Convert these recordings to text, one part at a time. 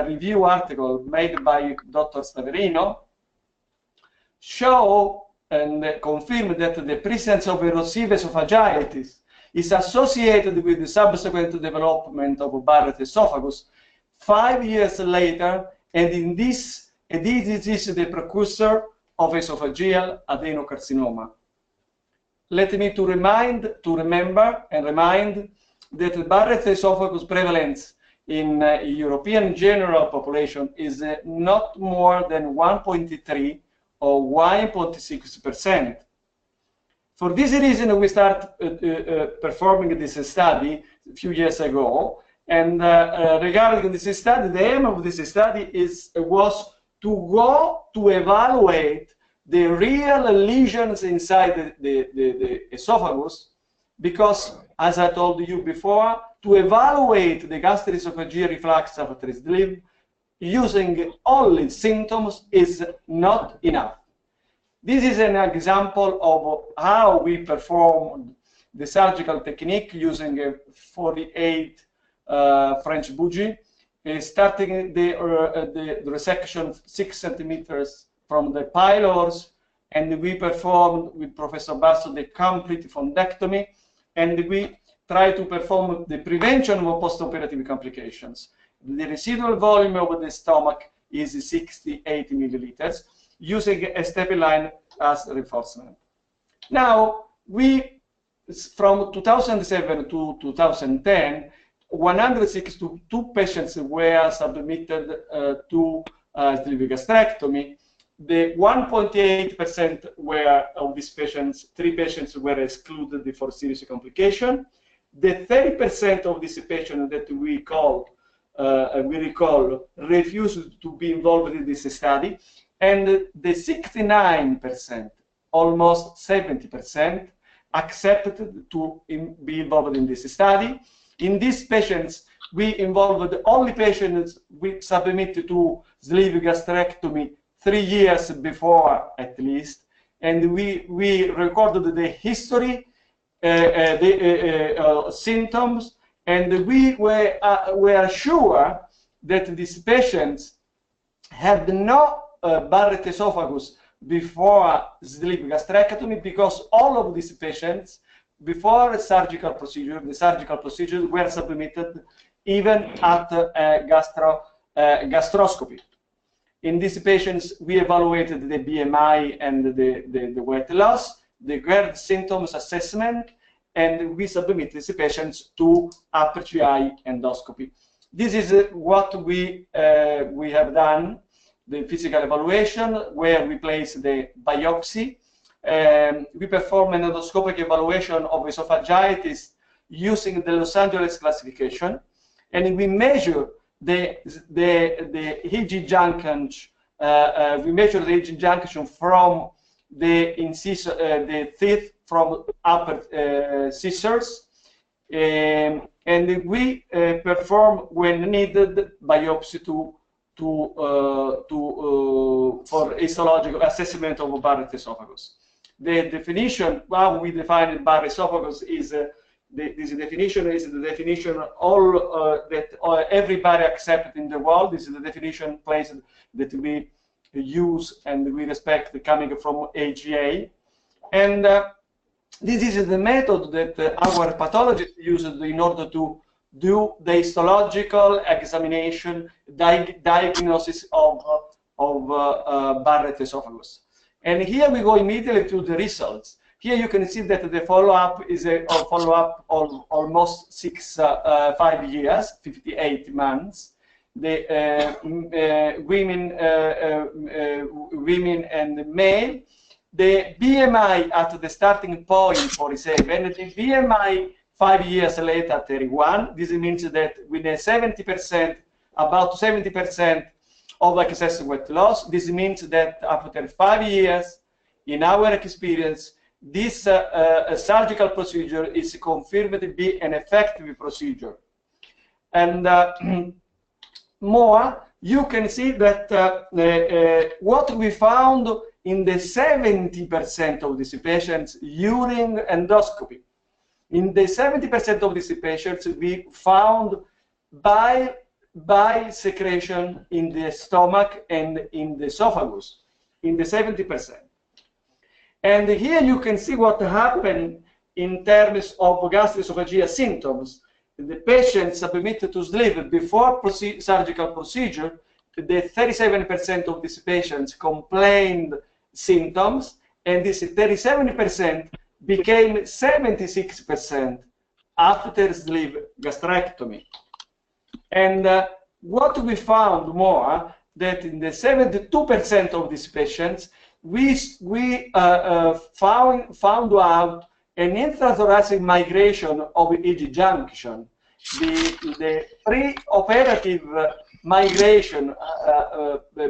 review article made by Dr. Staverino show and confirm that the presence of erosive esophagitis is associated with the subsequent development of Barrett esophagus 5 years later, and this is the precursor of esophageal adenocarcinoma. Let me remember that Barrett esophagus prevalence in European general population is not more than 1.3 or 1.6%. For this reason, we started performing this study a few years ago. And regarding this study, the aim of this study was to go to evaluate the real lesions inside the esophagus, because, as I told you before, to evaluate the gastroesophageal reflux after sleep using only symptoms is not enough. This is an example of how we performed the surgical technique using a 48 French bougie, starting the resection 6 centimeters from the pylorus, and we performed with Professor Basso the complete fundectomy, and we try to perform the prevention of postoperative complications. The residual volume of the stomach is 68 milliliters, using a stapler line as reinforcement. Now, from 2007 to 2010, 162 patients were submitted to sleeve gastrectomy. The 1.8% were of these patients, 3 patients were excluded for serious complication. The 30% of these patients that we recall refused to be involved in this study, and the 69%, almost 70%, accepted to be involved in this study. In these patients, we involved only patients we submitted to sleeve gastrectomy 3 years before, at least, and we recorded the history, symptoms, and we were sure that these patients had no Barrett esophagus before sleeve gastrectomy, because all of these patients, before the surgical procedure were submitted even at gastroscopy. In these patients, we evaluated the BMI and the weight loss, the GERD symptoms assessment, and we submitted these patients to upper GI endoscopy. This is what we have done, the physical evaluation, where we place the biopsy. We perform an endoscopic evaluation of esophagitis using the Los Angeles classification, and we measure the EG junction. We measure the EG junction from the teeth from upper scissors, and we perform, when needed, biopsy for histological assessment of Barrett esophagus. The definition, how we define Barrett esophagus, is this definition is the definition that everybody accepts in the world. This is the definition placed that we use and we respect, coming from AGA. And this is the method that our pathologists use in order to do the histological examination, diagnosis of Barrett esophagus. And here we go immediately to the results. Here you can see that the follow-up is a follow-up of almost 5 years, 58 months. The women and male. The BMI at the starting point 47, and the BMI 5 years later 31. This means that with a 70%, about 70% of excess weight loss. This means that after 5 years, in our experience, this surgical procedure is confirmed to be an effective procedure. And more, you can see that what we found in the 70% of these patients during endoscopy. In the 70% of these patients, we found bile bile secretion in the stomach and in the esophagus, in the 70%. And here you can see what happened in terms of gastroesophageal symptoms. The patient submitted to sleep before surgical procedure, the 37% of these patients complained symptoms, and this 37% became 76% after sleep gastrectomy. And what we found more, that in the 72% of these patients, we found out an intrathoracic migration of EG junction. The pre-operative migration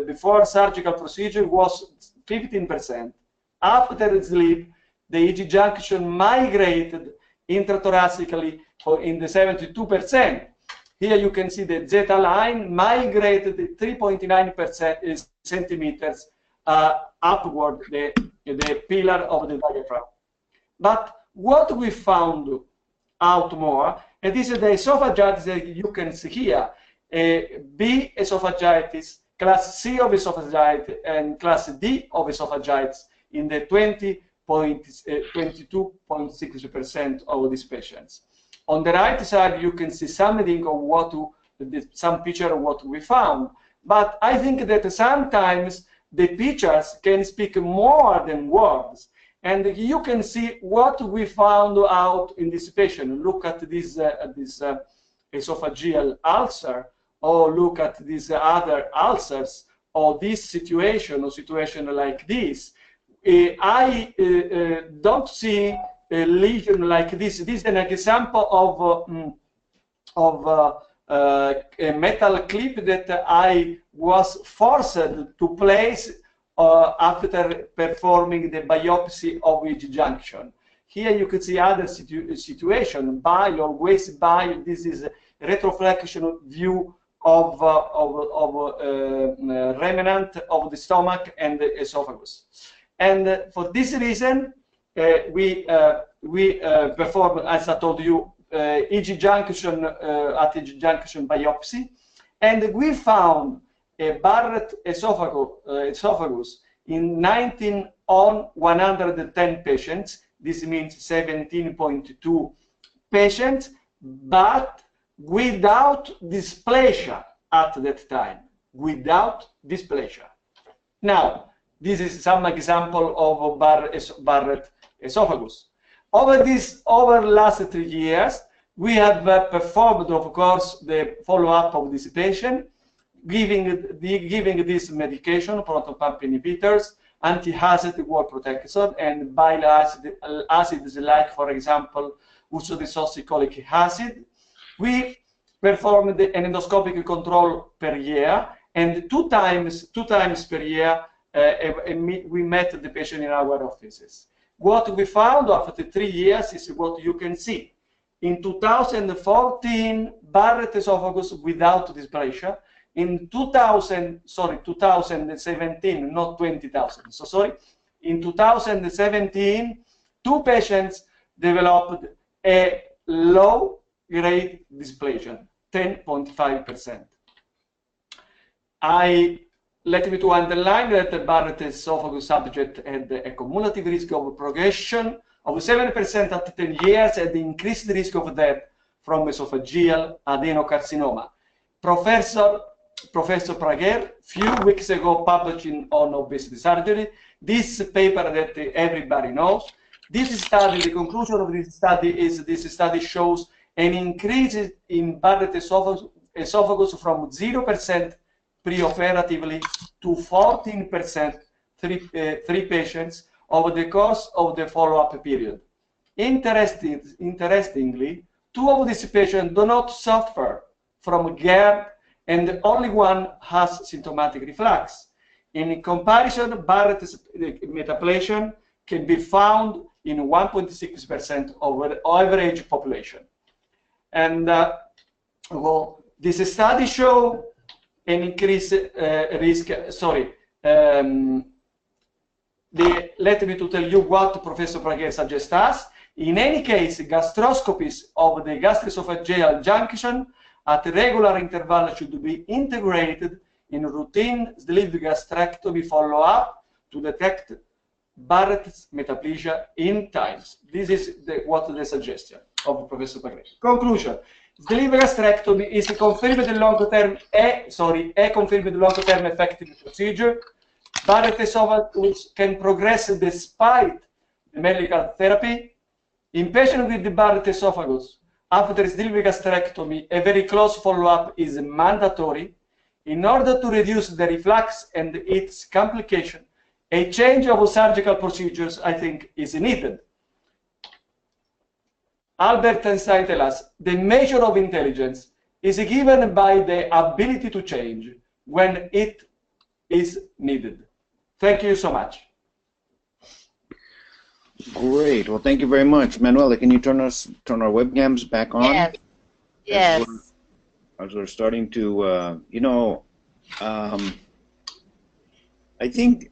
before surgical procedure was 15%. After sleep, the EG junction migrated intrathoracically in the 72%. Here you can see the zeta line migrated 3.9 centimeters upward the pillar of the diaphragm. But what we found out more, and this is the esophagitis that you can see here, B esophagitis, class C of esophagitis, and class D of esophagitis in the 22.6% of these patients. On the right side, you can see something of some picture of what we found. But I think that sometimes the pictures can speak more than words. And you can see what we found out in this patient. Look at this esophageal ulcer, or look at these other ulcers, or this situation, or situation like this. I don't see a lesion like this. This is an example of a metal clip that I was forced to place after performing the biopsy of EG junction. Here you can see other situation, bile or waste bile. This is a retroflexion view of remnant of the stomach and the esophagus. And for this reason, we perform, as I told you, EG junction at EG junction biopsy, and we found a Barrett esophagus in 19 on 110 patients. This means 17.2 patients, but without dysplasia at that time, without dysplasia. Now, this is some example of Barrett esophagus. Over last 3 years, we have performed, of course, the follow-up of this patient, giving this medication, proton pump inhibitors, anti-acid wall protection, and bile acids like, for example, ursodeoxycholic acid. We performed the endoscopic control per year, and two times per year, we met the patient in our offices. What we found after 3 years is what you can see. In 2014, Barrett esophagus without dysplasia. In 2017, not 20,000, so sorry. In 2017, 2 patients developed a low-grade dysplasia, 10.5%. Let me to underline that the Barrett esophagus subject had a cumulative risk of progression of 7% at 10 years and increased risk of death from esophageal adenocarcinoma. Professor Prager, few weeks ago, published on obesity surgery, this paper that everybody knows. This study, the conclusion of this study is this study shows an increase in Barrett esophagus from 0% preoperatively to 14%, three patients, over the course of the follow-up period. Interestingly, 2 of these patients do not suffer from GERD, and only one has symptomatic reflux. In comparison, Barrett's metaplasia can be found in 1.6% of the average population. And well, this study shows an increased risk. Let me to tell you what Professor Prager suggests us. In any case, gastroscopies of the gastroesophageal junction at regular intervals should be integrated in routine sleeve gastrectomy follow-up to detect Barrett's metaplasia in times. This is what the suggestion of Professor Pagretti. Conclusion. Sleeve gastrectomy is a confirmed long-term effective procedure. Barrett esophagus can progress despite medical therapy. In patients with the Barrett esophagus, after sleeve gastrectomy, a very close follow-up is mandatory. In order to reduce the reflux and its complication, a change of surgical procedures, I think, is needed. Albert Einstein tells us, the measure of intelligence is given by the ability to change when it is needed. Thank you so much. Great. Well, thank you very much. Manuela, can you turn our webcams back on? Yes. Yes. As we're starting to, I think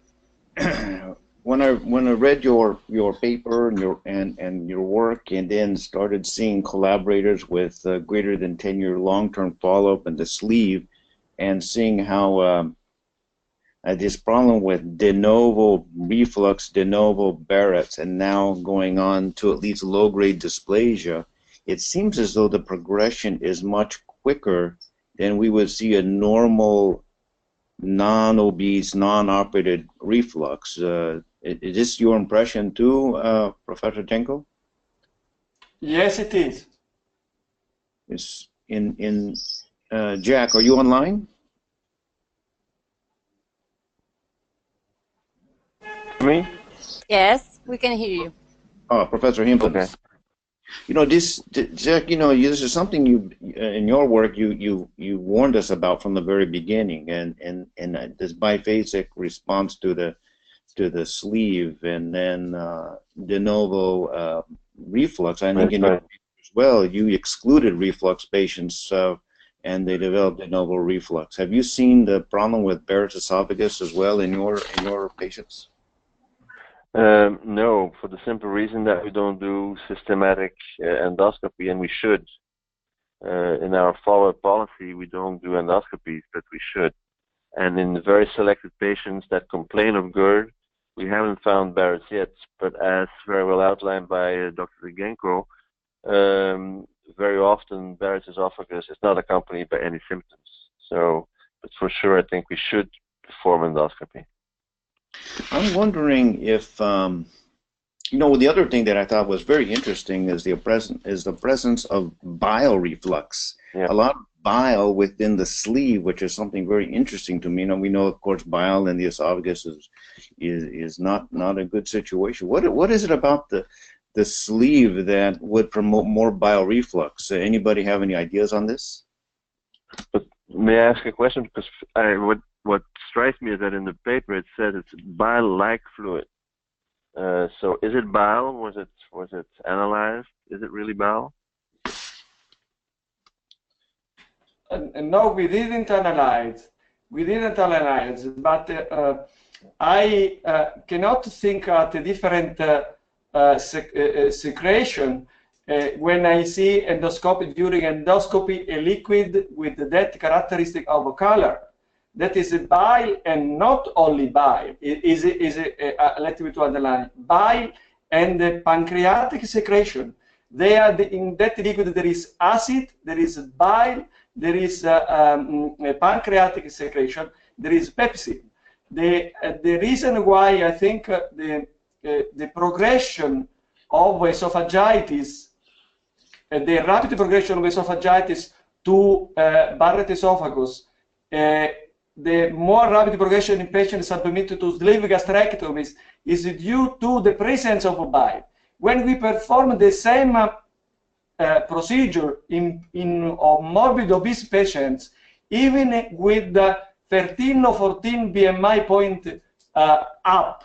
when I read your paper and your work, and then started seeing collaborators with greater than 10-year long-term follow-up in the sleeve, and seeing how this problem with de novo reflux, de novo Barrett's, and now going on to at least low-grade dysplasia, it seems as though the progression is much quicker than we would see a normal non-obese, non-operated reflux. Is this your impression too, Professor Tenko? Yes, it is. It's Jack, are you online? Me? Yes, we can hear you. Oh, Professor Himpel. Okay. Jack, this is something you, in your work, you warned us about from the very beginning, and this biphasic response to the sleeve, and then de novo reflux. I think in your paper as well, you excluded reflux patients, and they developed de novo reflux. Have you seen the problem with Barrett's esophagus as well in your patients? No, for the simple reason that we don't do systematic endoscopy, and we should. In our follow-up policy, we don't do endoscopies, but we should. And in the very selected patients that complain of GERD, we haven't found Barrett's yet, but as very well outlined by Dr. Genko, very often Barrett's esophagus is not accompanied by any symptoms. So, but for sure, I think we should perform endoscopy. I'm wondering if, the other thing that I thought was very interesting is the presence of bile reflux. Yeah. A lot of bile within the sleeve, which is something very interesting to me. We know, of course, bile in the esophagus is not a good situation. What is it about the sleeve that would promote more bile reflux? Anybody have any ideas on this? But may I ask a question? Because what strikes me is that in the paper it says it's bile-like fluid. So is it bile? Was it analyzed? Is it really bile? No, we didn't analyze. But I cannot think at a different secretion when I see during endoscopy a liquid with that characteristic of color. That is bile, and not only bile. Let me to underline bile and the pancreatic secretion. In that liquid there is acid, there is bile, there is a pancreatic secretion, there is pepsin. The reason why I think the progression of esophagitis, the rapid progression of esophagitis to Barrett esophagus, the more rapid progression in patients submitted to sleeve gastrectomies is due to the presence of bile. When we perform the same procedure in morbid obese patients, even with 13 or 14 BMI point up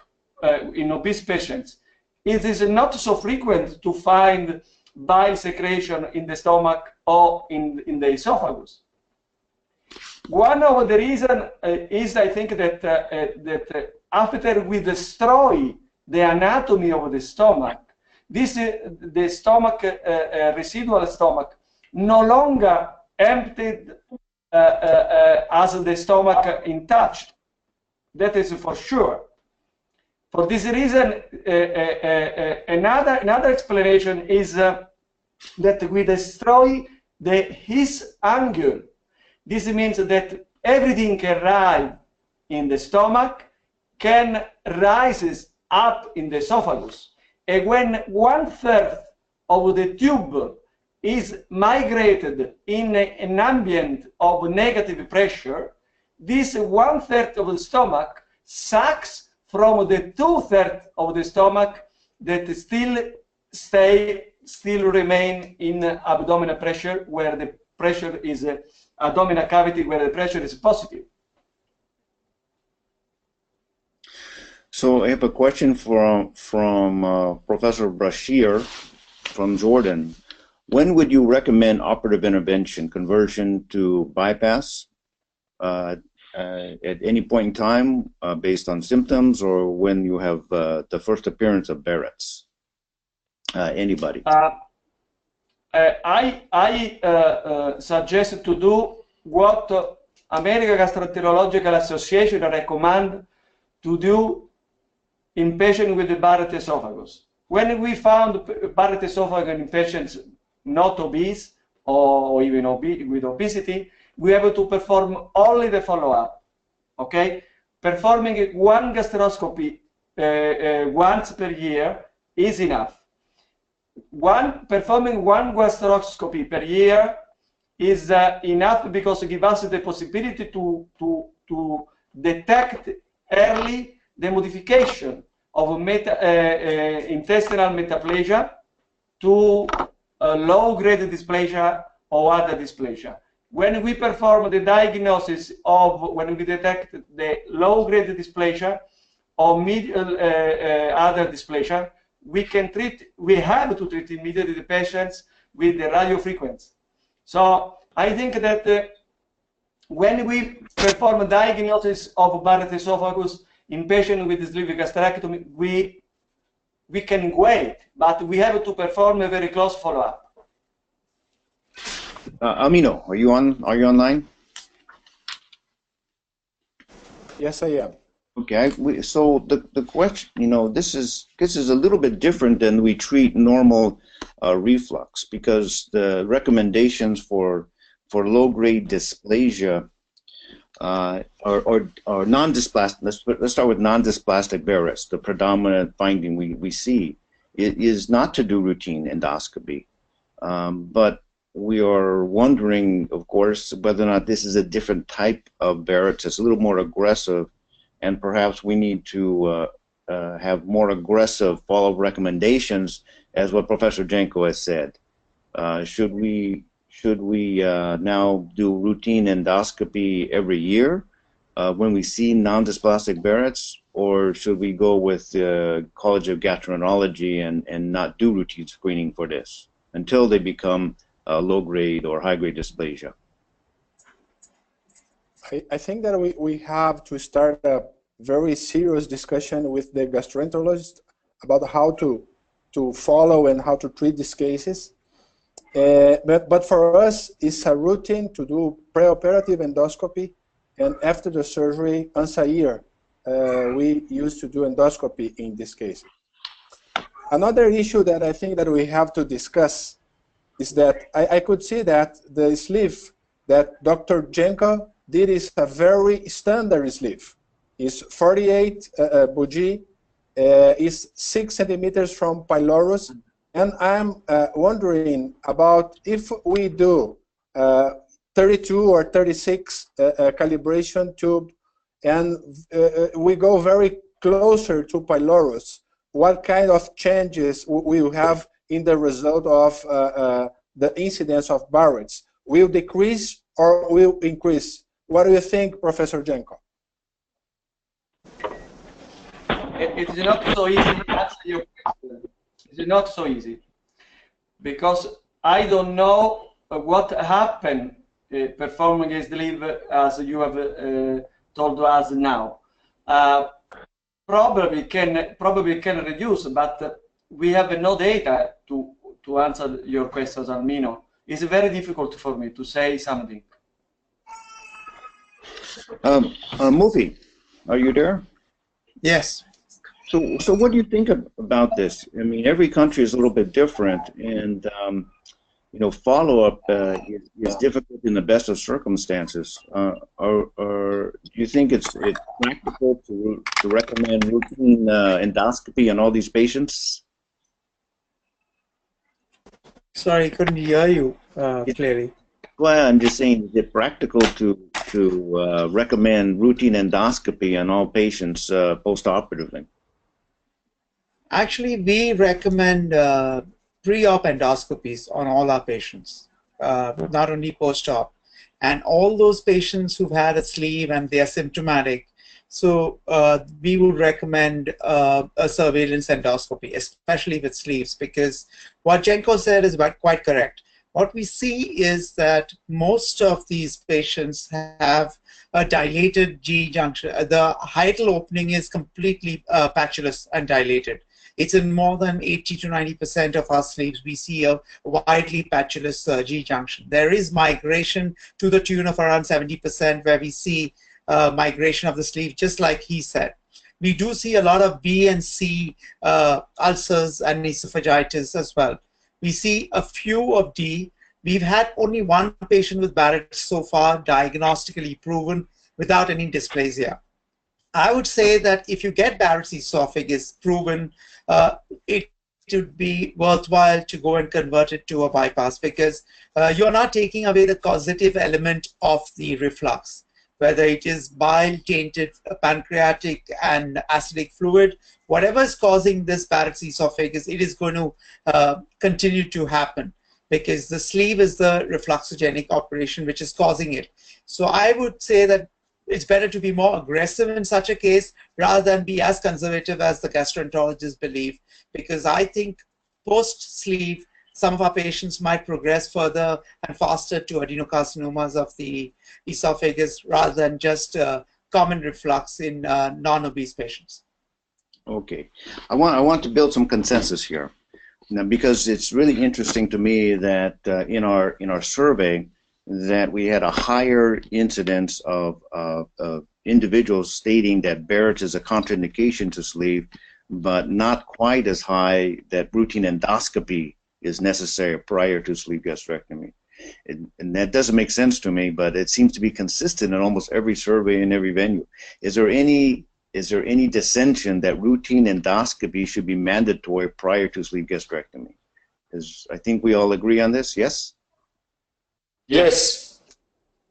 in obese patients, it is not so frequent to find bile secretion in the stomach or in the esophagus. One of the reasons is, I think, that after we destroy the anatomy of the stomach, the stomach, residual stomach, no longer emptied as the stomach untouched. That is for sure. For this reason, another explanation is that we destroy his angle. This means that everything can rise in the stomach, can rises up in the esophagus. And when 1/3 of the tube is migrated in an ambient of negative pressure, this 1/3 of the stomach sucks from the 2/3 of the stomach that still remain in abdominal pressure, where the pressure is abdominal cavity, where the pressure is positive. So I have a question from Professor Brashear from Jordan. When would you recommend operative intervention, conversion to bypass? At any point in time, based on symptoms, or when you have the first appearance of Barrett's? Anybody? I suggest to do what American Gastroenterological Association recommend to do in patients with the Barrett esophagus. When we found Barrett esophagus in patients not obese or even with obesity, we have to perform only the follow-up. Okay, performing one gastroscopy once per year is enough. Performing one gastroscopy per year is enough because it gives us the possibility to detect early the modification of intestinal metaplasia to low-grade dysplasia or other dysplasia. When we perform the diagnosis when we detect the low-grade dysplasia or other dysplasia, we have to treat immediately the patients with the radiofrequency. So I think that when we perform a diagnosis of Barrett esophagus in patients with sleeve gastrectomy, we can wait, but we have to perform a very close follow-up. Amino, are you online? Yes, I am. Okay. So the question, this is a little bit different than we treat normal reflux, because the recommendations for low-grade dysplasia or non-dysplastic. Let's start with non-dysplastic Varus. The predominant finding we see is not to do routine endoscopy, but we are wondering, of course, whether or not this is a different type of Barrett's. It's a little more aggressive, and perhaps we need to have more aggressive follow-up recommendations, as what Professor Janko has said. Should we now do routine endoscopy every year when we see non-dysplastic Barrett's, or should we go with the College of Gastroenterology and not do routine screening for this until they become low-grade or high-grade dysplasia? I think that we have to start a very serious discussion with the gastroenterologist about how to follow and how to treat these cases. But for us, it's a routine to do preoperative endoscopy, and after the surgery, once a year, we used to do endoscopy in this case. Another issue that I think that we have to discuss is that I could see that the sleeve that Dr. Janko did is a very standard sleeve. It's 48 Buji, is 6 centimeters from pylorus, and I'm wondering about if we do 32 or 36 calibration tube, and we go very closer to pylorus, what kind of changes we will have in the result of the incidence of Barrett's? Will decrease or will increase? What do you think, Professor Janko? It is not so easy to answer your question. It's not so easy, because I don't know what happened performing a sleeve as you have told us now. Probably can reduce, but we have no data to answer your questions, Almino. it's very difficult for me to say something. Mufi, are you there? Yes. So what do you think about this? I mean, every country is a little bit different, and you know, follow-up is difficult in the best of circumstances. Or do you think it's practical to recommend routine endoscopy in all these patients? Sorry, couldn't hear you clearly. Well, I'm just saying, is it practical to recommend routine endoscopy in all patients post-operatively? Actually, we recommend pre-op endoscopies on all our patients, not only post-op. And all those patients who've had a sleeve and they are symptomatic, so we would recommend a surveillance endoscopy, especially with sleeves, because what Jenko said is quite correct. What we see is that most of these patients have a dilated GE junction. The hiatal opening is completely patulous and dilated. It's in more than 80 to 90% of our sleeves. We see a widely patulous GE junction. There is migration to the tune of around 70% where we see migration of the sleeve, just like he said. We do see a lot of B and C ulcers and esophagitis as well. We see a few of D. We've had only one patient with Barrett so far, diagnostically proven, without any dysplasia. I would say that if you get Barrett's esophagus proven, it would be worthwhile to go and convert it to a bypass, because you're not taking away the causative element of the reflux, whether it is bile-tainted pancreatic and acidic fluid, whatever is causing this Barrett's esophagus, it is going to continue to happen, because the sleeve is the refluxogenic operation which is causing it. So I would say that it's better to be more aggressive in such a case rather than be as conservative as the gastroenterologists believe, because I think post-sleeve, some of our patients might progress further and faster to adenocarcinomas of the esophagus rather than just common reflux in non-obese patients. Okay, I want to build some consensus here, now, because it's really interesting to me that in our survey that we had a higher incidence of individuals stating that Barrett's is a contraindication to sleeve, but not quite as high that routine endoscopy is necessary prior to sleeve gastrectomy. And that doesn't make sense to me, but it seems to be consistent in almost every survey in every venue. Is there any dissension that routine endoscopy should be mandatory prior to sleeve gastrectomy? Because I think we all agree on this, yes? Yes.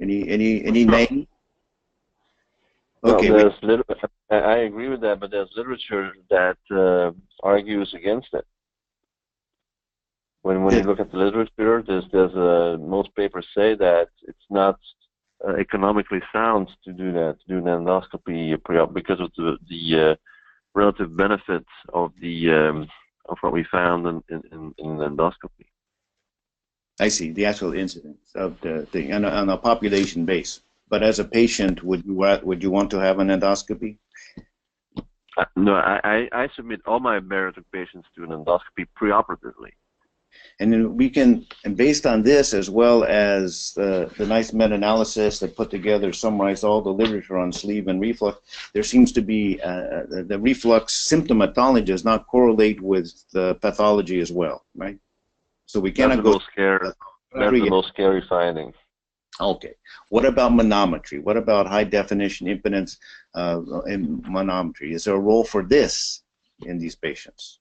Any name? Okay. Well, I agree with that, but there's literature that argues against it. When you look at the literature, most papers say that it's not economically sound to do that, to do an endoscopy pre-op, because of the relative benefits of what we found in endoscopy. I see, the actual incidence of the thing on a population base. But as a patient, would you want to have an endoscopy? No, I submit all my bariatric patients to an endoscopy preoperatively. And then we can, and based on this, as well as the nice meta-analysis that put together, summarized all the literature on sleeve and reflux, there seems to be the reflux symptomatology does not correlate with the pathology as well, right? So we cannot go. That's the most scary finding. Okay. What about manometry? What about high definition impedance in manometry? Is there a role for this in these patients?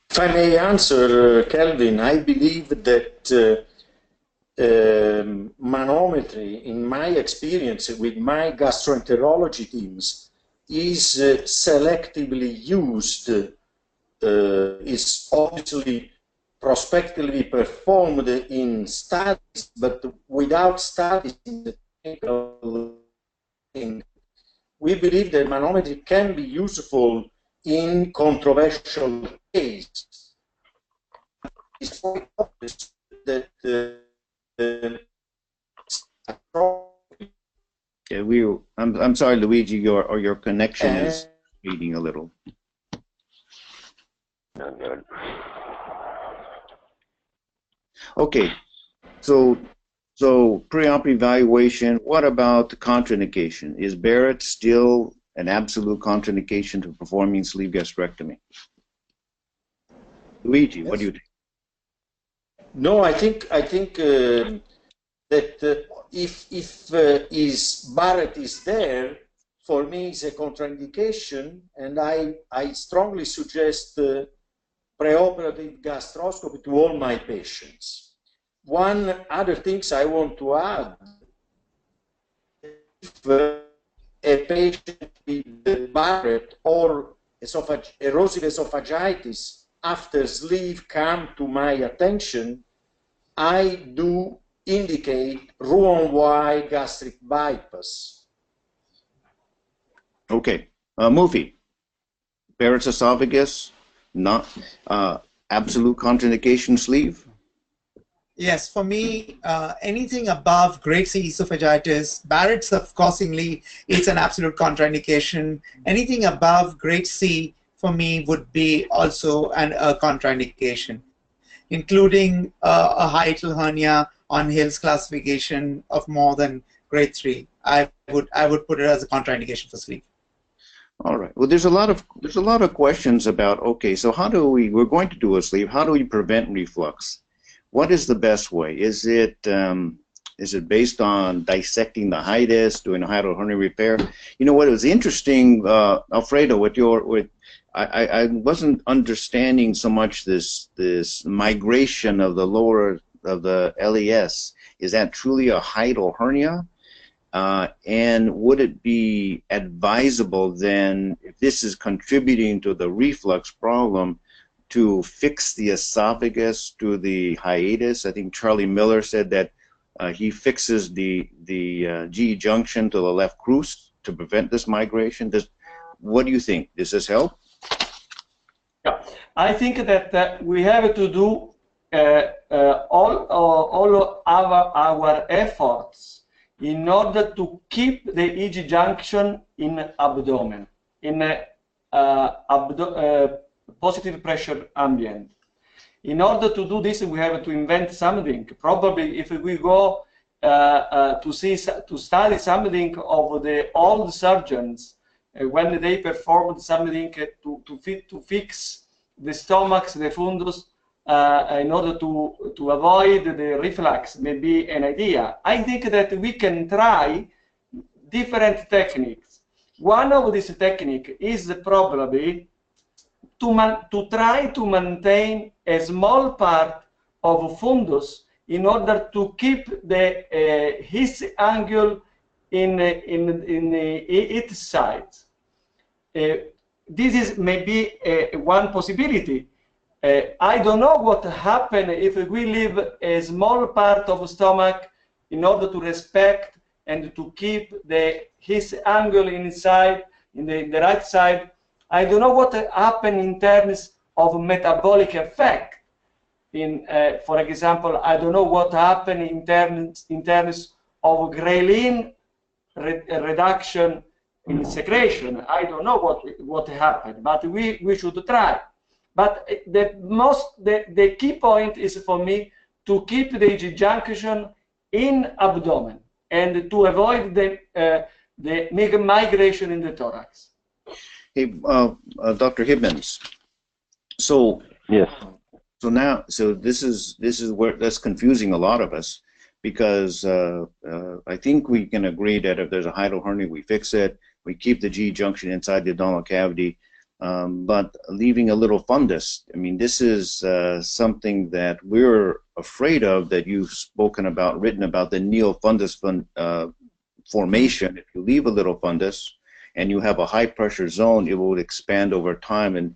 If I may answer, Kelvin, I believe that manometry, in my experience with my gastroenterology teams, is selectively used, is obviously prospectively performed in studies, but without studies in the clinical thing. We believe that manometry can be useful in controversial cases. It's quite obvious that I'm sorry, Luigi, your connection is fading a little. Okay, so pre-op evaluation. What about the contraindication? Is Barrett still an absolute contraindication to performing sleeve gastrectomy? Luigi, Yes. what do you think? No, I think that if is Barrett is there, for me it's a contraindication, and I strongly suggest preoperative gastroscopy to all my patients. One other things I want to add: if a patient with Barrett or erosive esophagitis after sleeve come to my attention, I do indicate Roux-en-Y gastric bypass. Okay, Mufi, Barrett's esophagus, not absolute contraindication sleeve? Yes, for me, anything above grade C esophagitis, Barrett's of coursingly, it's an absolute contraindication. Anything above grade C for me would be also a contraindication, including a hiatal hernia on Hill's classification of more than grade 3. I would put it as a contraindication for sleep. All right. Well, there's a lot of questions about, okay, so how do we're going to do a sleeve. How do we prevent reflux? What is the best way? Is it based on dissecting the hiatus, doing a hiatal hernia repair? You know what? It was interesting, Alfredo, I wasn't understanding so much this migration of the lower of the LES. Is that truly a hiatal hernia? And would it be advisable then, if this is contributing to the reflux problem, to fix the esophagus to the hiatus? I think Charlie Miller said that he fixes the GE junction to the left crus to prevent this migration. What do you think? Does this help? Yeah, I think that we have to do all our efforts in order to keep the EG junction in abdomen, in positive pressure ambient. In order to do this, we have to invent something. Probably, if we go to study something of the old surgeons when they performed something to fix the stomachs, the fundus, in order to avoid the reflux, maybe an idea. I think that we can try different techniques. One of these techniques is probably to try to maintain a small part of fundus in order to keep the his angle in its side. This is maybe one possibility. I don't know what happens if we leave a small part of the stomach in order to respect and to keep his angle inside, in the right side. I don't know what happens in terms of metabolic effect. For example, I don't know what happens in terms of ghrelin reduction in secretion. I don't know what happened, but we should try. But the key point is for me to keep the EG junction in abdomen and to avoid the migration in the thorax. Hey, Dr. Hibbins. So yes. So this is where that's confusing a lot of us, because I think we can agree that if there's a hiatal hernia, we fix it. We keep the G junction inside the abdominal cavity, but leaving a little fundus. I mean, this is something that we're afraid of, that you've written about the neofundus formation. If you leave a little fundus and you have a high pressure zone, it will expand over time. And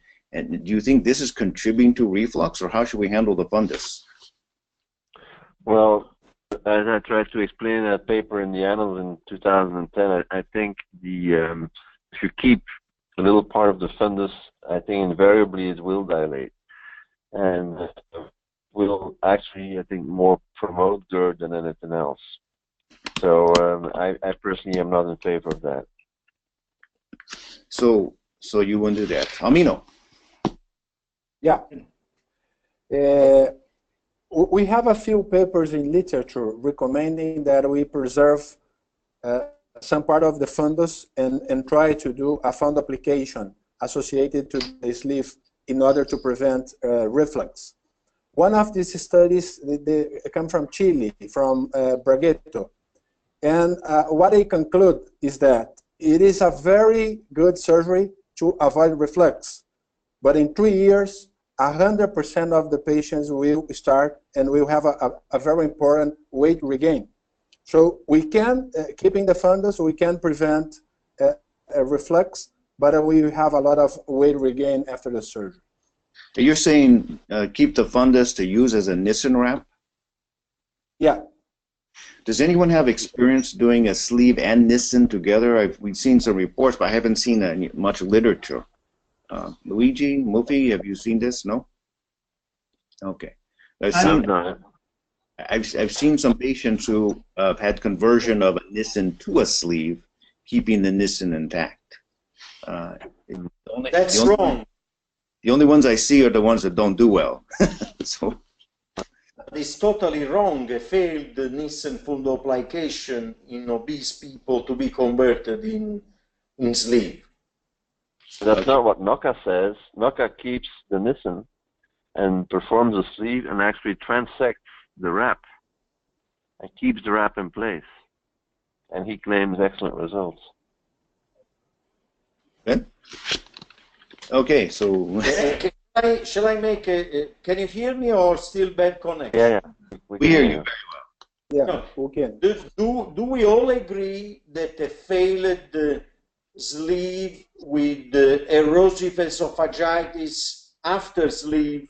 do you think this is contributing to reflux, or how should we handle the fundus? Well, as I tried to explain in that paper in the Annals in 2010, I think if you keep a little part of the fundus, I think invariably it will dilate, and will actually, I think, more promote GERD than anything else. So I personally am not in favor of that. So you wouldn't do that. Amino. Yeah. We have a few papers in literature recommending that we preserve some part of the fundus and try to do a fund application associated to the sleeve in order to prevent reflux. One of these studies, they come from Chile, from Bragueto. And what they conclude is that it is a very good surgery to avoid reflux. But in 3 years, 100% of the patients will start and will have a very important weight regain. So we can, keeping the fundus, we can prevent a reflux, but we have a lot of weight regain after the surgery. You're saying keep the fundus to use as a Nissen wrap? Yeah. Does anyone have experience doing a sleeve and Nissen together? We've seen some reports, but I haven't seen much literature. Luigi, Mufi, have you seen this? No? Okay. I've seen some patients who have had conversion of a Nissen to a sleeve, keeping the Nissen intact. That's wrong. The only ones I see are the ones that don't do well. So. It's totally wrong, a failed Nissen fundoplication in obese people to be converted in sleeve. That's not what Noka says. Noka keeps the Nissen and performs a sleeve and actually transects the wrap and keeps the wrap in place. And he claims excellent results. Good. Okay, so... Shall I make a... Can you hear me or still bad connection? Yeah. We hear you very well. Yeah, we can. Do we all agree that a failed sleeve with erosive esophagitis after sleeve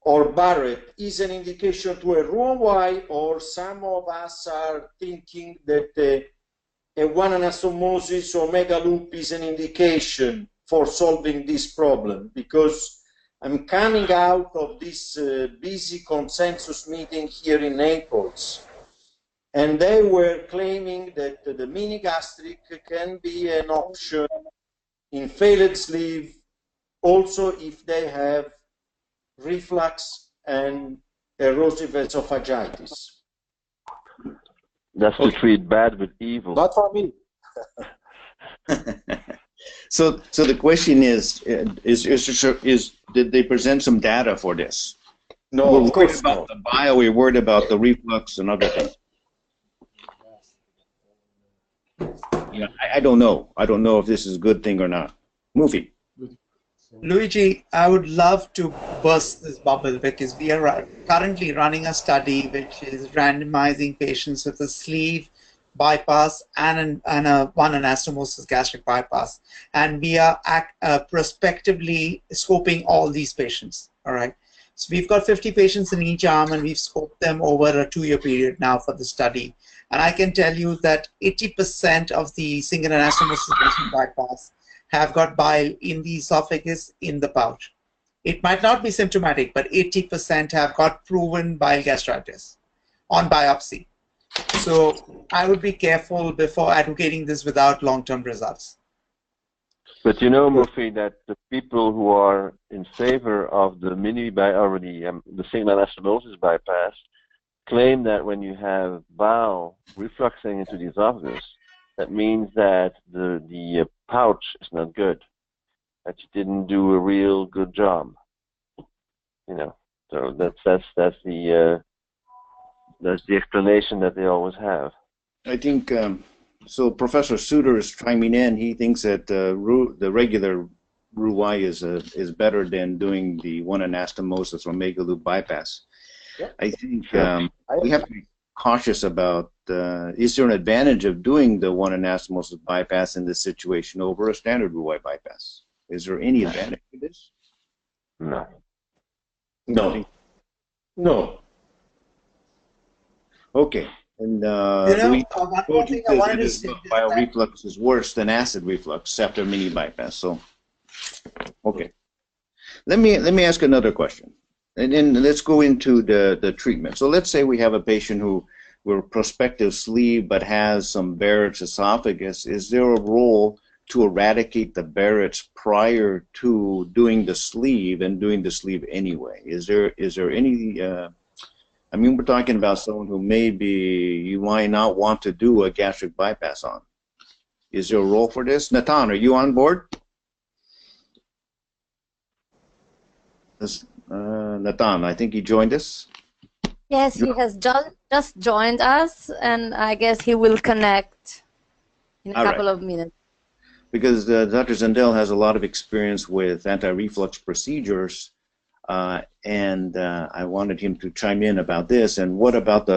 or Barrett is an indication to a Roux-en-Y, or some of us are thinking that a one anastomosis or mega loop is an indication for solving this problem? Because I'm coming out of this busy consensus meeting here in Naples, and they were claiming that the mini gastric can be an option in failed sleeve, also if they have reflux and erosive esophagitis. That's to treat bad with evil. Not for me. So the question is did they present some data for this? No, we're of worried course about not. the bio, we're worried about the reflux and other things. Yeah, I don't know. I don't know if this is a good thing or not. Mufi. Luigi, I would love to burst this bubble because we are currently running a study which is randomizing patients with a sleeve bypass and one anastomosis gastric bypass, and we are prospectively scoping all these patients. All right, so we've got 50 patients in each arm, and we've scoped them over a 2-year period now for the study. And I can tell you that 80% of the single anastomosis gastric bypass have got bile in the esophagus, in the pouch. It might not be symptomatic, but 80% have got proven bile gastritis on biopsy. So I would be careful before advocating this without long-term results. But you know, Mufi, that the people who are in favor of the the single anastomosis bypass claim that when you have bile refluxing into the esophagus, that means that the pouch is not good, that you didn't do a real good job. You know, so that's the explanation that they always have. I think so. Professor Suter is chiming in. He thinks that the regular Roux-en-Y is better than doing the one anastomosis or mega loop bypass. Yeah. I think we have to be cautious about is there an advantage of doing the one anastomosis bypass in this situation over a standard Roux-en-Y bypass? Is there any advantage to this? No. No. No. Okay. And one more thing I wanted to say is bile reflux is worse than acid reflux after mini bypass. So, okay. Let me ask another question, and then let's go into the treatment. So let's say we have a patient who with prospective sleeve but has some Barrett's esophagus. Is there a role to eradicate the Barrett's prior to doing the sleeve and doing the sleeve anyway? Is there any? I mean, we're talking about someone who maybe you might not want to do a gastric bypass on. Is there a role for this? Natan, are you on board? Natan, I think he joined us. Yes, he has just joined us, and I guess he will connect in a couple of minutes. Because Dr. Zendel has a lot of experience with anti-reflux procedures, and I wanted him to chime in about this. And what about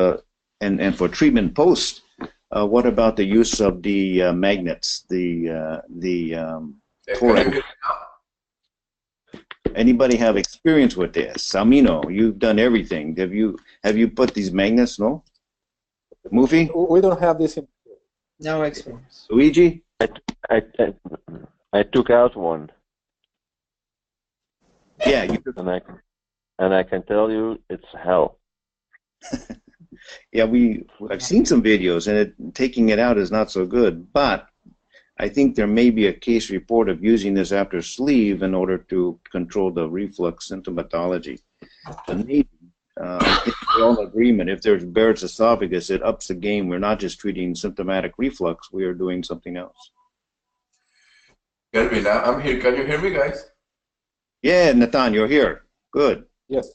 and for treatment post, what about the use of the magnets, the toric? Anybody have experience with this? Amino, you've done everything. Have you put these magnets? No. Mufi? We don't have this. No experience. Luigi? I took out one. Yeah, you took. And I can tell you, it's hell. Yeah, I've seen some videos, and taking it out is not so good. But I think there may be a case report of using this after sleeve in order to control the reflux symptomatology. And maybe, I think we're all in agreement. If there's Barrett's esophagus, it ups the game. We're not just treating symptomatic reflux. We are doing something else. Kelvin, I'm here. Can you hear me, guys? Yeah, Nathan, you're here. Good. Yes.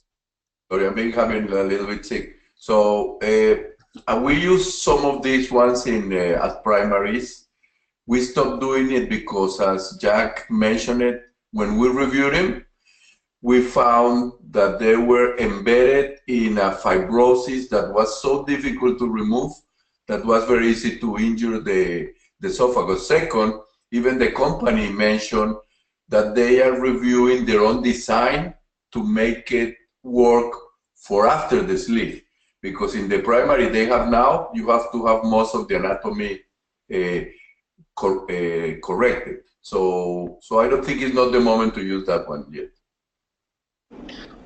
Sorry, I'm having a little bit sick. So we use some of these ones as primaries. We stopped doing it because, as Jack mentioned it, when we reviewed him, we found that they were embedded in a fibrosis that was so difficult to remove that was very easy to injure the esophagus. Second, even the company mentioned that they are reviewing their own design to make it work for after the sleeve. Because in the primary they have now, you have to have most of the anatomy corrected. So I don't think it's not the moment to use that one yet.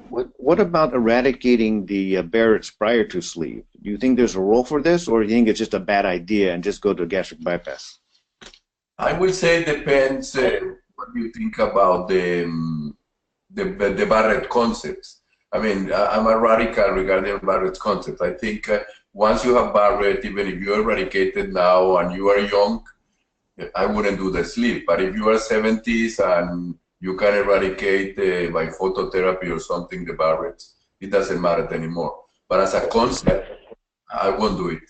What about eradicating the Barrett's prior to sleeve? Do you think there's a role for this, or do you think it's just a bad idea and just go to gastric bypass? I will say it depends what you think about the Barrett concepts. I mean, I'm a radical regarding Barrett's concept. I think once you have Barrett, even if you're eradicated now and you are young, I wouldn't do the sleeve. But if you are 70s and you can eradicate by phototherapy or something the Barrett's, it doesn't matter anymore. But as a concept, I won't do it.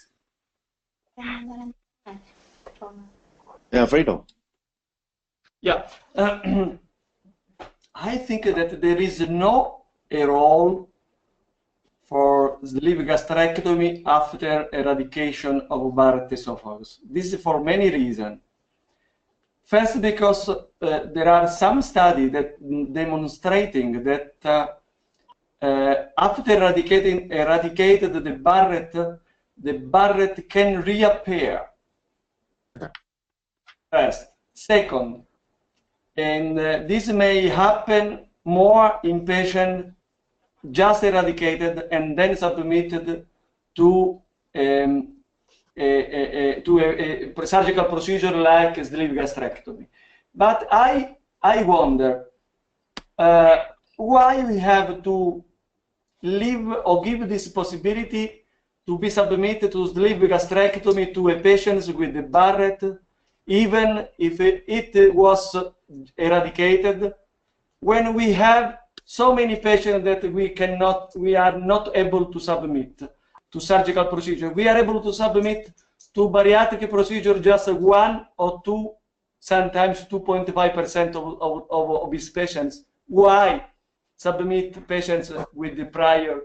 Yeah, Fredo. Yeah. I think that there is no role for sleeve gastrectomy after eradication of Barrett esophagus. This is for many reasons. First, because there are some studies that demonstrating that after eradicated the Barrett can reappear. First. Second, and this may happen more in patients just eradicated and then submitted to a surgical procedure like sleeve gastrectomy. But I wonder why we have to leave or give this possibility to be submitted to sleeve gastrectomy to a patient with the Barrett, even if it was eradicated, when we have so many patients that we are not able to submit to surgical procedure. We are able to submit to bariatric procedure just 1 or 2, sometimes 2.5% of these patients. Why submit patients with the prior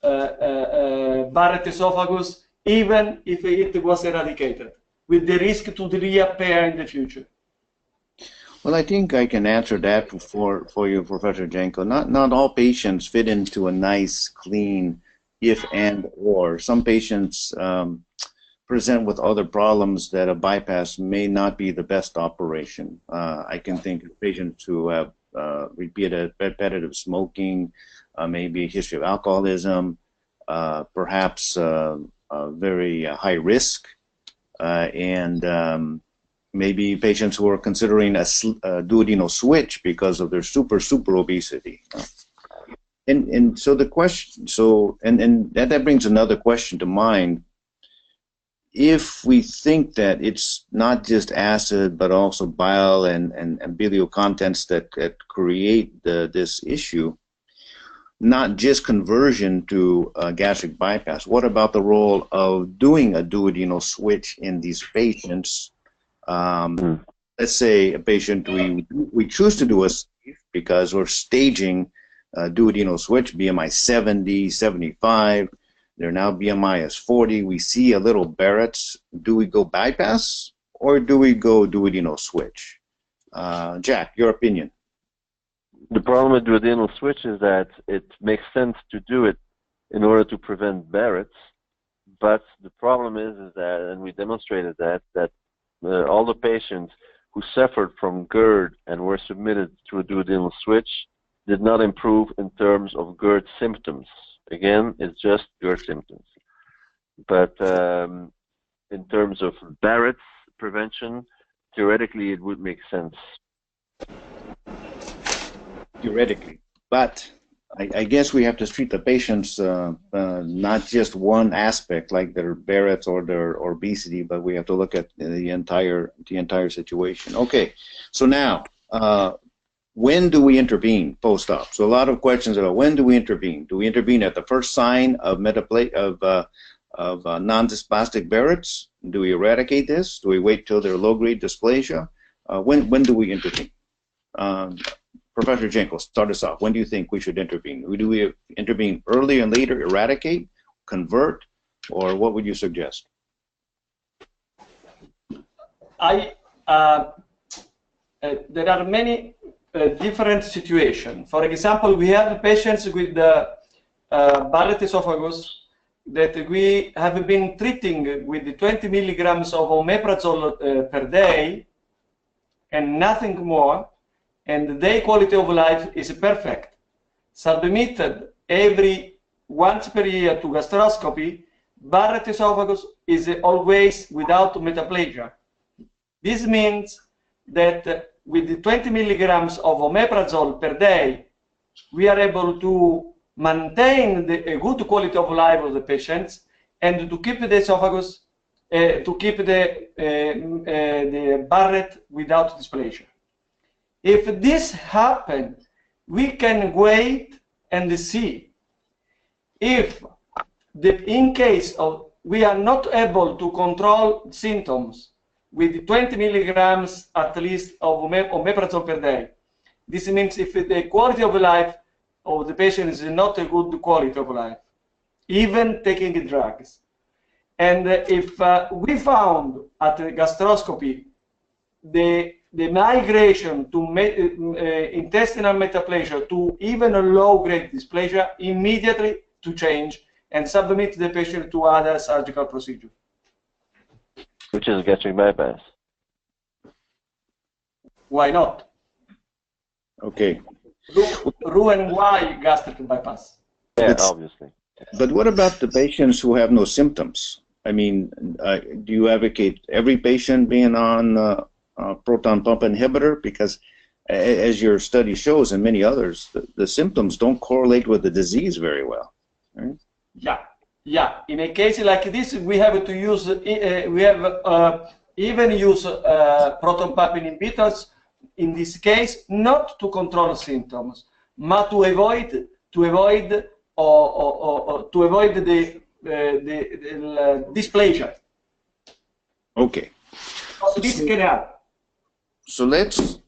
Barrett esophagus, even if it was eradicated, with the risk to reappear in the future? Well, I think I can answer that for you, Professor Janko. Not all patients fit into a nice, clean if and or. Some patients present with other problems that a bypass may not be the best operation. I can think of patients who have repeated repetitive smoking, maybe a history of alcoholism, perhaps very high risk, and maybe patients who are considering a duodenal switch because of their super obesity. And so the question, and that brings another question to mind. If we think that it's not just acid, but also bile and bilial contents that create this issue, not just conversion to gastric bypass, what about the role of doing a duodenal switch in these patients? Let's say a patient we choose to do a sleeve because we're staging duodenal switch, BMI 70, 75. They're now BMI is 40. We see a little Barrett's. Do we go bypass or do we go duodenal switch? Jack, your opinion. The problem with duodenal switch is that it makes sense to do it in order to prevent Barrett's, but the problem is that, and we demonstrated that all the patients who suffered from GERD and were submitted to a duodenal switch did not improve in terms of GERD symptoms. Again, it's just GERD symptoms. But in terms of Barrett's prevention, theoretically it would make sense. Theoretically. But I guess we have to treat the patients not just one aspect like their Barrett's or their obesity, but we have to look at the entire situation. Okay, so now when do we intervene post-op? So a lot of questions about when do we intervene? Do we intervene at the first sign of non-dysplastic Barrett's? Do we eradicate this? Do we wait till they're low-grade dysplasia? When do we intervene? Professor Jenkel, start us off. When do you think we should intervene? Do we intervene early and later, eradicate, convert, or what would you suggest? There are many different situations. For example, we have patients with the Barrett esophagus that we have been treating with 20 milligrams of omeprazole per day and nothing more, and their quality of life is perfect. Submitted once per year to gastroscopy, Barrett esophagus is always without metaplasia. This means that with the 20 milligrams of omeprazole per day, we are able to maintain a good quality of life of the patients and to keep the esophagus, to keep the Barrett without dysplasia. If this happens, we can wait and see. If in case of we are not able to control symptoms with 20 milligrams at least of omeprazole per day, this means if the quality of life of the patient is not a good quality of life, even taking drugs. And if we found at the gastroscopy the migration to intestinal metaplasia to even a low-grade dysplasia, immediately to change and submit the patient to other surgical procedure. Which is gastric bypass. Why not? Okay. Ruin why gastric bypass? Yeah, obviously. But what about the patients who have no symptoms? I mean, do you advocate every patient being on proton pump inhibitor? Because as your study shows and many others, the symptoms don't correlate with the disease very well. Right? Yeah. In a case like this, we have to use, even use proton pump inhibitors, in this case, not to control symptoms, but to avoid the dysplasia. Okay. So this can help. So let's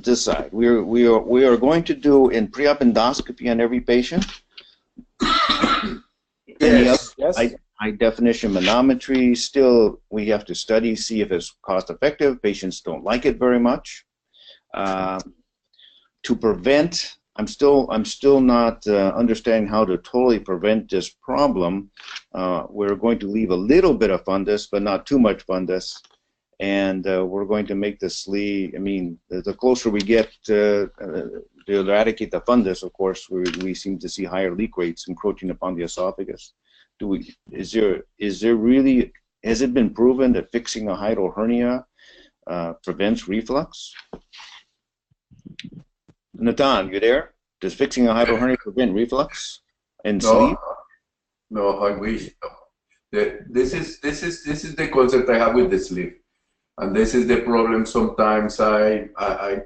decide. We are going to do in pre-op endoscopy on every patient. Yes. High definition manometry. Still, we have to study, see if it's cost effective. Patients don't like it very much. To prevent, I'm still not understanding how to totally prevent this problem. We're going to leave a little bit of fundus, but not too much fundus. And we're going to make the sleeve, I mean, the closer we get to eradicate the fundus, of course, we seem to see higher leak rates encroaching upon the esophagus. Is there really has it been proven that fixing a hiatal hernia prevents reflux? Natan, you there? Does fixing a hiatal hernia prevent reflux and sleep? No, I wish. This is the concept I have with the sleep, and this is the problem. Sometimes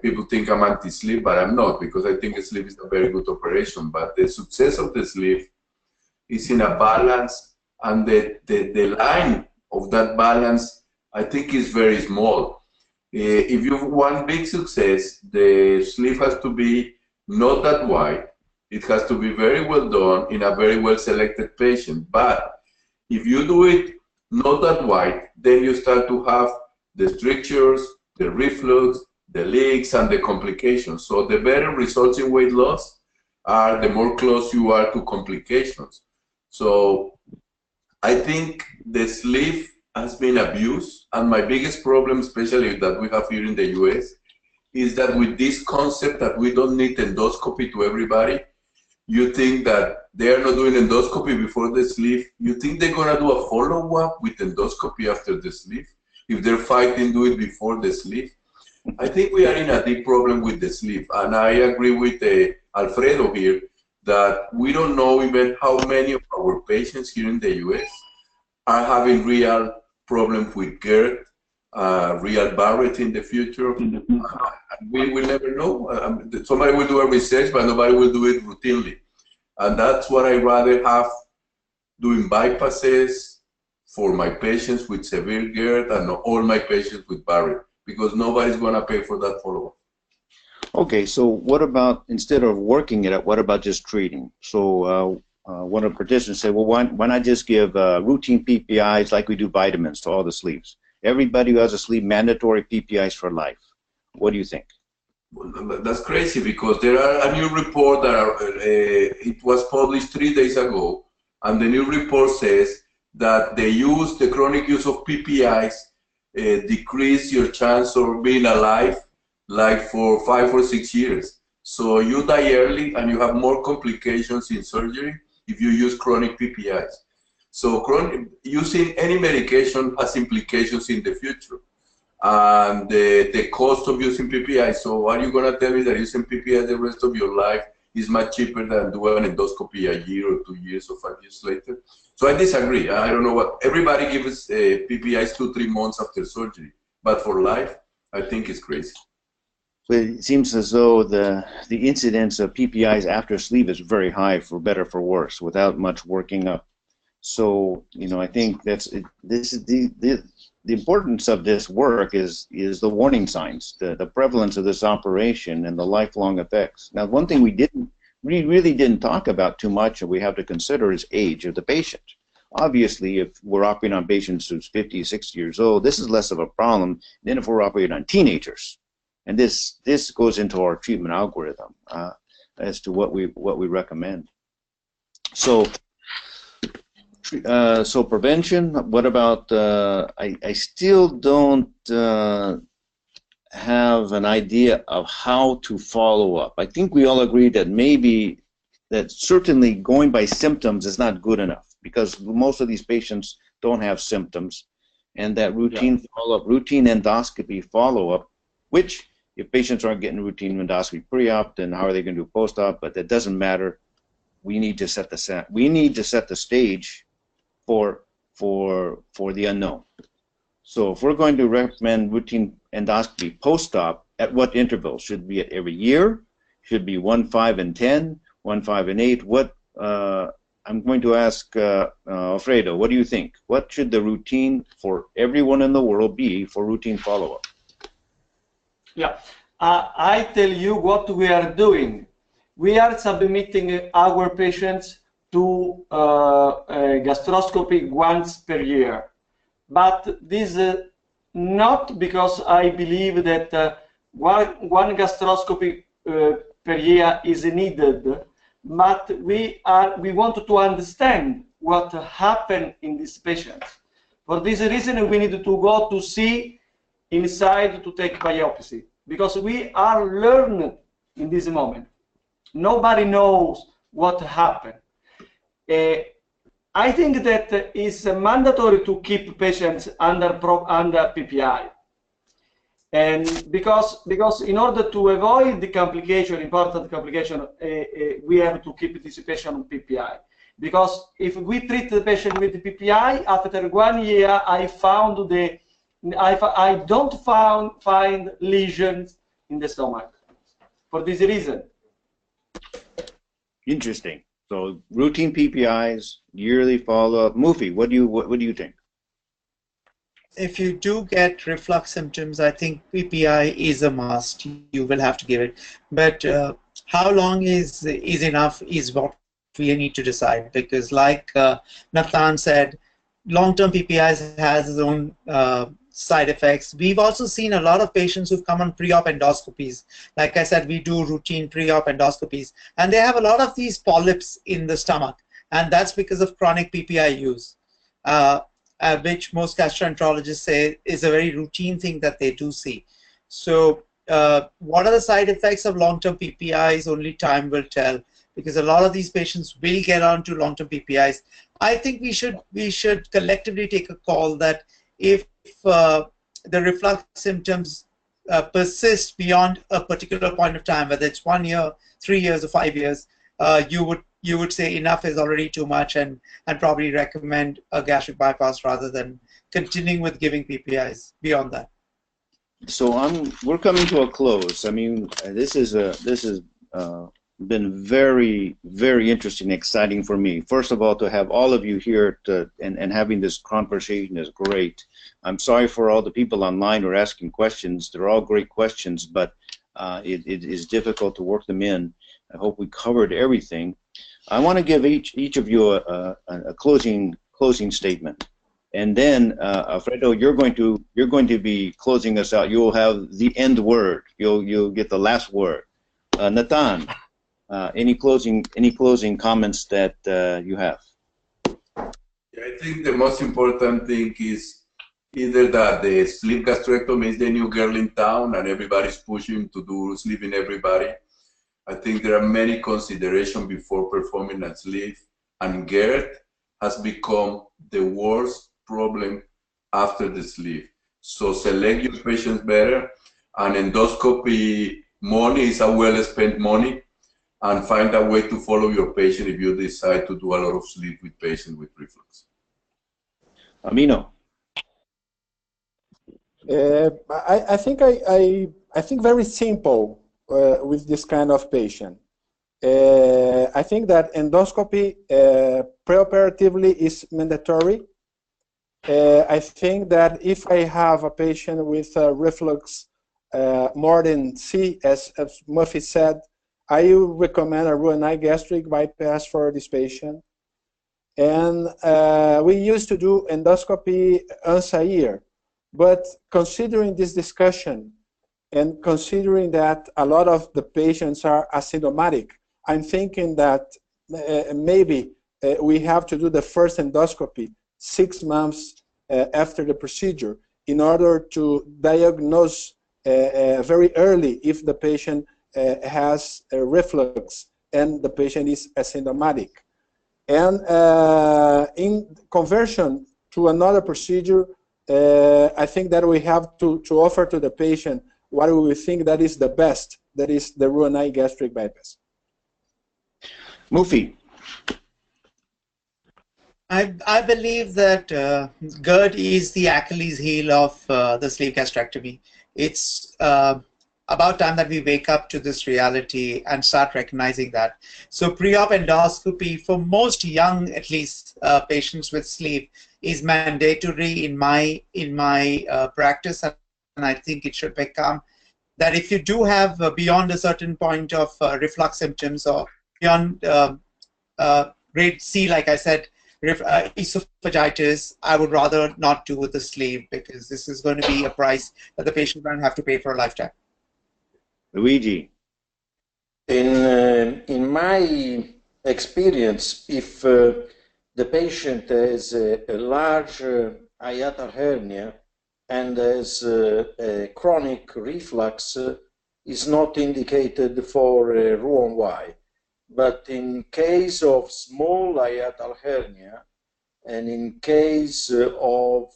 people think I'm anti-sleep, but I'm not, because I think sleep is a very good operation. But the success of the sleep is in a balance, and the line of that balance, I think, is very small. If you want big success, the sleep has to be not that wide. It has to be very well done in a very well selected patient. But if you do it not that wide, then you start to have the strictures, the reflux, the leaks, and the complications. So the better results in weight loss are the more close you are to complications. So I think the sleep has been abused, and my biggest problem, especially that we have here in the US, is that with this concept that we don't need endoscopy to everybody, you think that they are not doing endoscopy before the sleep. You think they're going to do a follow-up with endoscopy after the sleep? If they're fighting, do it before the sleep. I think we are in a deep problem with the sleep. And I agree with Alfredo here that we don't know even how many of our patients here in the US are having real problems with GERD, real Barrett in the future. We will never know. Somebody will do a research, but nobody will do it routinely. And that's what I rather have, doing bypasses for my patients with severe GERD and all my patients with Barrett, because nobody's going to pay for that follow-up. Okay, so what about, instead of working it out, what about just treating? So one of the participants said, well, why not just give routine PPIs like we do vitamins to all the sleeps? Everybody who has a sleep, mandatory PPIs for life. What do you think? Well, that's crazy, because there are a new report that it was published 3 days ago, and the new report says that the chronic use of PPIs decrease your chance of being alive like for 5 or 6 years. So you die early and you have more complications in surgery if you use chronic PPIs. So using any medication has implications in the future. And the cost of using PPI. So are you going to tell me that using PPI the rest of your life is much cheaper than doing an endoscopy a year or 2 years or 5 years later? So I disagree. I don't know what, everybody gives PPIs 2-3 months after surgery, but for life, I think it's crazy. But it seems as though the incidence of PPIs after sleep is very high, for better for worse, without much working up. So, you know, I think that's the importance of this work is the warning signs, the prevalence of this operation and the lifelong effects. Now, one thing we really didn't talk about too much, and we have to consider, is age of the patient. Obviously, if we're operating on patients who's 50, 60 years old, this is less of a problem than if we're operating on teenagers. And this goes into our treatment algorithm as to what we recommend. So prevention, what about, I still don't have an idea of how to follow up. I think we all agree that certainly going by symptoms is not good enough, because most of these patients don't have symptoms, and that routine follow-up, routine endoscopy follow-up, which if patients aren't getting routine endoscopy pre-op, then how are they going to do post-op? But that doesn't matter. We need to set the stage for the unknown. So if we're going to recommend routine endoscopy post-op, at what interval? Should it be at every year? Should it be 1, 5, and 10, 1, 5, and 8? What? I'm going to ask Alfredo, what do you think? What should the routine for everyone in the world be for routine follow-up? Yeah, I tell you what we are doing. We are submitting our patients to gastroscopy once per year. But this not because I believe that one gastroscopy per year is needed, but we want to understand what happened in these patients. For this reason, we need to go to see inside to take biopsy, because we are learning in this moment. Nobody knows what happened. I think that it's mandatory to keep patients under PPI. And because in order to avoid the complication, important complication, we have to keep this patient on PPI. Because if we treat the patient with the PPI, after 1 year, I don't find lesions in the stomach for this reason. Interesting. So routine PPIs, yearly follow-up. Mufi, what do you think? If you do get reflux symptoms, I think PPI is a must. You will have to give it. But how long is enough is what we need to decide. Because like Nathan said, long-term PPIs has its own side effects. We've also seen a lot of patients who've come on pre-op endoscopies. Like I said, we do routine pre-op endoscopies. And they have a lot of these polyps in the stomach. And that's because of chronic PPI use. Which most gastroenterologists say is a very routine thing that they do see. So what are the side effects of long-term PPIs? Only time will tell, because a lot of these patients will get onto long-term PPIs. I think we should collectively take a call that if the reflux symptoms persist beyond a particular point of time, whether it's 1 year, 3 years, or 5 years, you would say enough is already too much, and probably recommend a gastric bypass rather than continuing with giving PPIs beyond that. So we're coming to a close. I mean, this has been very, very interesting, exciting for me. First of all, to have all of you here and having this conversation is great. I'm sorry for all the people online who are asking questions. They're all great questions, but it is difficult to work them in. I hope we covered everything. I want to give each of you a closing statement, and then Alfredo, you're going to be closing us out. You'll have the end word. You'll get the last word. Nathan, any closing comments that you have? Yeah, I think the most important thing is either that the sleeve gastrectomy is the new girl in town and everybody's pushing to do sleeve in everybody. I think there are many considerations before performing a sleeve, and GERD has become the worst problem after the sleeve. So select your patients better, and endoscopy money is a well-spent money, and find a way to follow your patient if you decide to do a lot of sleeve with patients with reflux. Amino. I think very simple. With this kind of patient. I think that endoscopy preoperatively is mandatory. I think that if I have a patient with reflux more than C, as Murphy said, I would recommend a Roux-en-Y gastric bypass for this patient. And we used to do endoscopy once a year. But considering this discussion, and considering that a lot of the patients are asymptomatic, I'm thinking that maybe we have to do the first endoscopy 6 months after the procedure in order to diagnose very early if the patient has a reflux and the patient is asymptomatic. And in conversion to another procedure, I think that we have to offer to the patient what we think that is the best, that is the Roux-en-Y gastric bypass. Mufi. I believe that GERD is the Achilles heel of the sleeve gastrectomy. It's about time that we wake up to this reality and start recognizing that. So pre-op endoscopy for most young, at least, patients with sleeve is mandatory in my practice, and I think it should become that if you do have beyond a certain point of reflux symptoms or beyond grade C, like I said, esophagitis, I would rather not do with the sleeve, because this is going to be a price that the patient will have to pay for a lifetime. Luigi. In my experience, if the patient has a large hiatal hernia and has a chronic reflux, is not indicated for Roux-en-Y. But in case of small hiatal hernia and in case of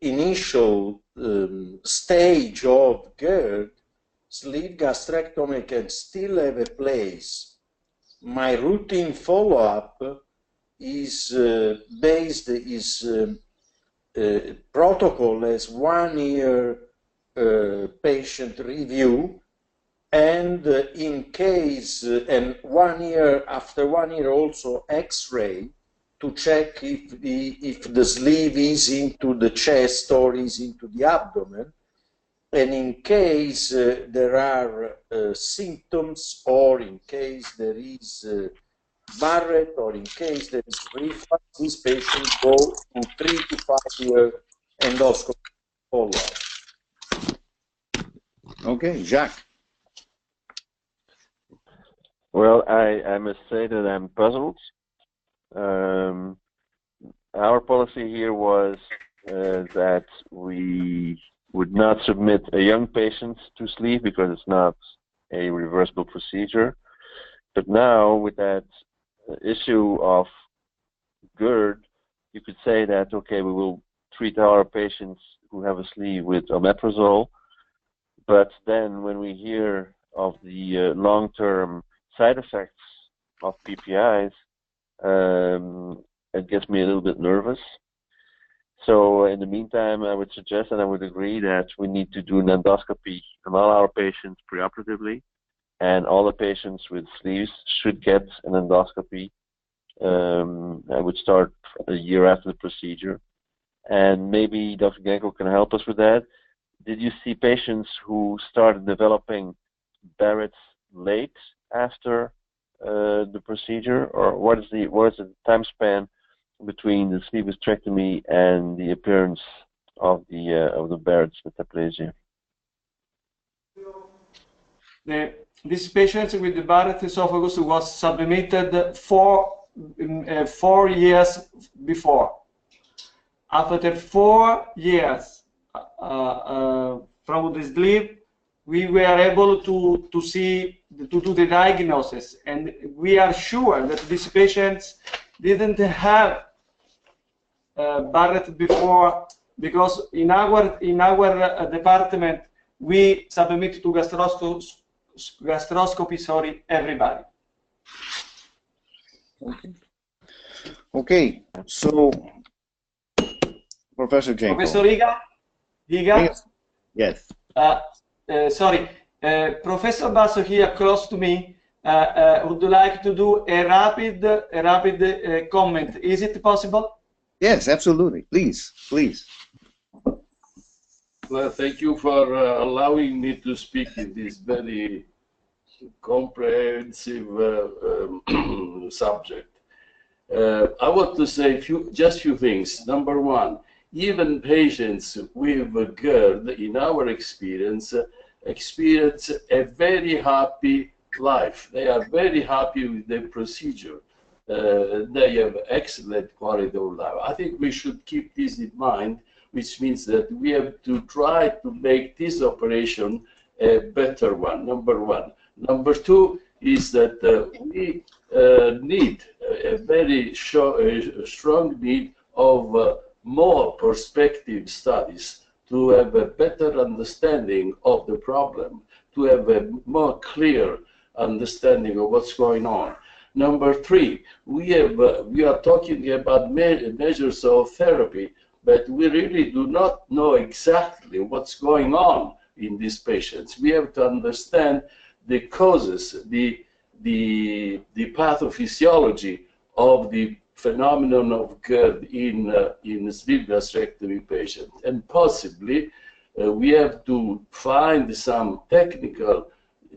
initial stage of GERD, sleeve gastrectomy can still have a place. My routine follow-up is protocol as 1 year patient review, and in case, and 1 year, after 1 year also X-ray to check if the sleeve is into the chest or is into the abdomen. And in case there are symptoms, or in case there is Barrett, or in case there is reflux, this patient goes to 3 to 5 year endoscopy follow-up. Okay, Jacques. Well, I must say that I'm puzzled. Our policy here was that we would not submit a young patient to sleeve because it's not a reversible procedure. But now, with that issue of GERD, you could say that, okay, we will treat our patients who have a sleeve with omeprazole, but then when we hear of the long-term side effects of PPIs, it gets me a little bit nervous. So in the meantime, I would suggest, and I would agree, that we need to do an endoscopy on all our patients preoperatively, and all the patients with sleeves should get an endoscopy. I would start a year after the procedure, and maybe Dr. Genko can help us with that. Did you see patients who started developing Barrett's late after the procedure, or what is the time span between the sleeve gastrectomy and the appearance of the Barrett's metaplasia? This patient with the Barrett esophagus was submitted 4 years before. After 4 years from the sleeve, we were able to do the diagnosis, and we are sure that these patients didn't have Barrett before, because in our department we submit to gastroscopy, everybody. Okay. So Professor Genko. Professor Higa? Yes. Sorry, Professor Basso here close to me would like to do a rapid comment. Is it possible? Yes, absolutely. Please. Well, thank you for allowing me to speak in this very comprehensive subject. I want to say just few things. Number one, even patients with GERD, in our experience a very happy life. They are very happy with the procedure. They have excellent quality of life. I think we should keep this in mind, which means that we have to try to make this operation a better one, number one. Number two is that we need a very strong need of more prospective studies to have a better understanding of the problem, to have a more clear understanding of what's going on. Number three, we are talking about measures of therapy, but we really do not know exactly what's going on in these patients. We have to understand the causes, the pathophysiology of the phenomenon of GERD in sleeve gastrectomy patients, and possibly we have to find some technical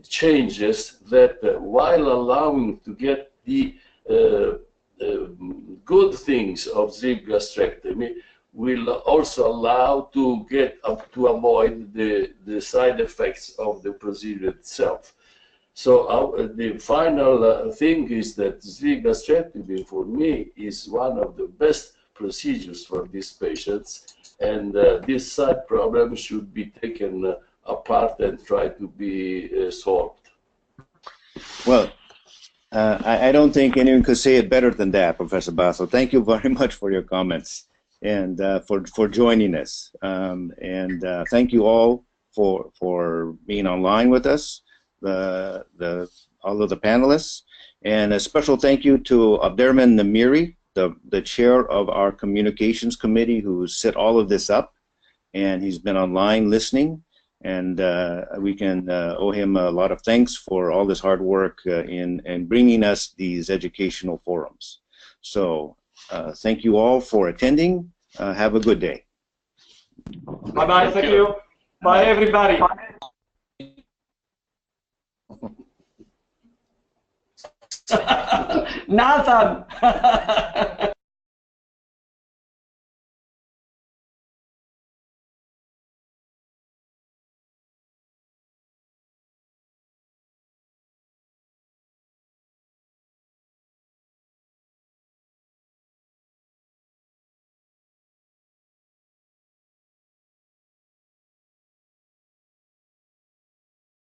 changes that, while allowing to get the good things of sleeve gastrectomy, will also allow to avoid the side effects of the procedure itself. So the final thing is that sleeve gastrectomy, for me, is one of the best procedures for these patients, and this side problem should be taken apart and try to be solved. Well, I don't think anyone could say it better than that, Professor Basso. Thank you very much for your comments and for joining us. Thank you all for being online with us, all of the panelists. And a special thank you to Abderrahman Namiri, the chair of our communications committee, who set all of this up. And he's been online listening. And we can owe him a lot of thanks for all this hard work in bringing us these educational forums. So thank you all for attending. Have a good day. Bye-bye. Thank you. Bye, everybody. Nathan!